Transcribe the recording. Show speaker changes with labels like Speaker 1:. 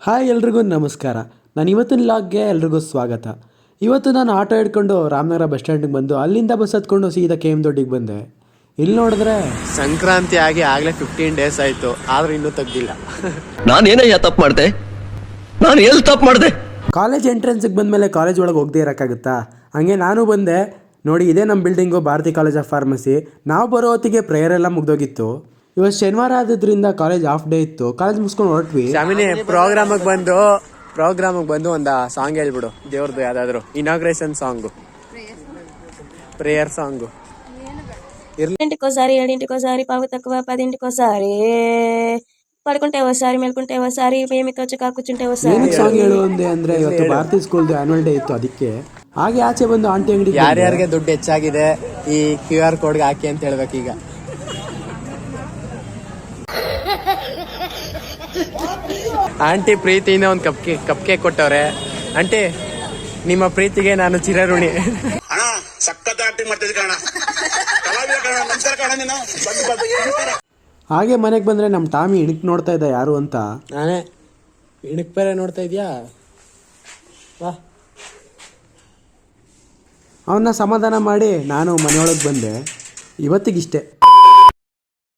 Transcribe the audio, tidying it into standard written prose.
Speaker 1: Hi ಎಲ್ರಿಗೂ ನಮಸ್ಕಾರ. ನಾನು ಇವತ್ತಿನ ಲಾಗ್ಗೆ ಎಲ್ರಿಗೂ ಸ್ವಾಗತ. ಇವತ್ತು ನಾನು ಆಟೋ ಹಿಡ್ಕೊಂಡು ರಾಮನಗರ ಬಸ್ ಸ್ಟ್ಯಾಂಡಿಗೆ ಬಂದು ಅಲ್ಲಿಂದ ಬಸ್ ಹತ್ಕೊಂಡು ಸೀದಾ KM ದೊಡ್ಡಿಗೆ ಬಂದೆ. ಇಲ್ಲಿ ನೋಡಿದ್ರೆ
Speaker 2: ಸಂಕ್ರಾಂತಿ ಆಗಿ ಆಗಲೇ 15 ಡೇಸ್ ಆಯಿತು, ಆದರೂ ಇನ್ನೂ ತೆಗ್ದಿಲ್ಲ.
Speaker 3: ನಾನೇನಯ್ಯ ತಪ್ಪು ಮಾಡಿದೆ? ನಾನು ಎಲ್ಲಿ ತಪ್ಪು ಮಾಡಿದೆ?
Speaker 1: ಕಾಲೇಜ್ ಎಂಟ್ರೆನ್ಸಿಗೆ ಬಂದಮೇಲೆ ಕಾಲೇಜ್ ಒಳಗೆ ಹೋಗದೆ ಇರೋಕ್ಕಾಗುತ್ತಾ? ಹಂಗೆ ನಾನು ಬಂದೆ. ನೋಡಿ, ಇದೇ ನಮ್ಮ building, Bharati college of pharmacy. ನಾವು ಬರೋ ಹೊತ್ತಿಗೆ ಪ್ರೇಯರ್ ಎಲ್ಲ ಮುಗ್ದೋಗಿತ್ತು. ಇವತ್ತು ಶನಿವಾರ ಆದ್ರಿಂದ ಕಾಲೇಜ್ ಆಫ್ ಡೇ ಇತ್ತು. ಕಾಲೇಜ್ ಮುಗಿಸ್ಕೊಂಡು ಹೊರಟ್ವಿ.
Speaker 2: ಶಾಮಿನಿ, ಪ್ರೋಗ್ರಾಮಿಗೆ ಬಂದು ಒಂದು ಸಾಂಗ್ ಹೇಳ್ಬಿಡು, ದೇವ್ರದ್ದು ಯಾವ್ದಾದ್ರು ಇನಾಗ್ರೇಷನ್ ಸಾಂಗು, ಪ್ರೇಯರ್ ಸಾಂಗು.
Speaker 4: ఇంటికోసారి ఏడింటికోసారి పావు తక్కువ 10ఇంటికోసారి పడుకుంటే ఓసారి మెలుకుంటే ఓసారి మేమితో వచ్చి కూర్చుంటే ఓసారి.
Speaker 1: ಏನಕ್ಕೆ ಸಾಂಗ್ ಹೇಳು ಅಂದೆ ಅಂದ್ರೆ ಇವತ್ತು ಭಾರತಿ ಸ್ಕೂಲ್ದು ಆನ್ಯುವಲ್ ಡೇ ಇತ್ತು, ಅದಕ್ಕೆ. ಹಾಗೆ ಆಚೆ ಬಂದು ಆಂಟಿ ಅಂಗಡಿ
Speaker 2: ಯಾರ್ಯಾರಿಗೆ ದುಡ್ಡು ಹೆಚ್ಚಾಗಿದೆ ಈ QR ಕೋಡ್ಗೆ ಹಾಕಿ ಅಂತ ಹೇಳ್ಬೇಕೀಗ. ಆಂಟಿ ಪ್ರೀತಿಯಿಂದ ಒಂದು ಕಪ್ ಕೇಕ್ ಕೊಟ್ಟವ್ರೆ. ಆಂಟಿ, ನಿಮ್ಮ ಪ್ರೀತಿಗೆ ನಾನು ಚಿರಋಣಿ.
Speaker 1: ಹಾಗೆ ಮನೆಗೆ ಬಂದ್ರೆ ನಮ್ಮ ಟಾಮಿ ಇಣಕ್ ನೋಡ್ತಾ ಇದ್ದ ಯಾರು ಅಂತ.
Speaker 2: ನಾನೇ ಇಣಕ್ ಬೇರೆ ನೋಡ್ತಾ ಇದ್ಯಾ? ವಾ.
Speaker 1: ಅವನ್ನ ಸಮಾಧಾನ ಮಾಡಿ ನಾನು ಮನೆಯೊಳಗೆ ಬಂದೆ. ಇವತ್ತಿಗಿಷ್ಟೇ.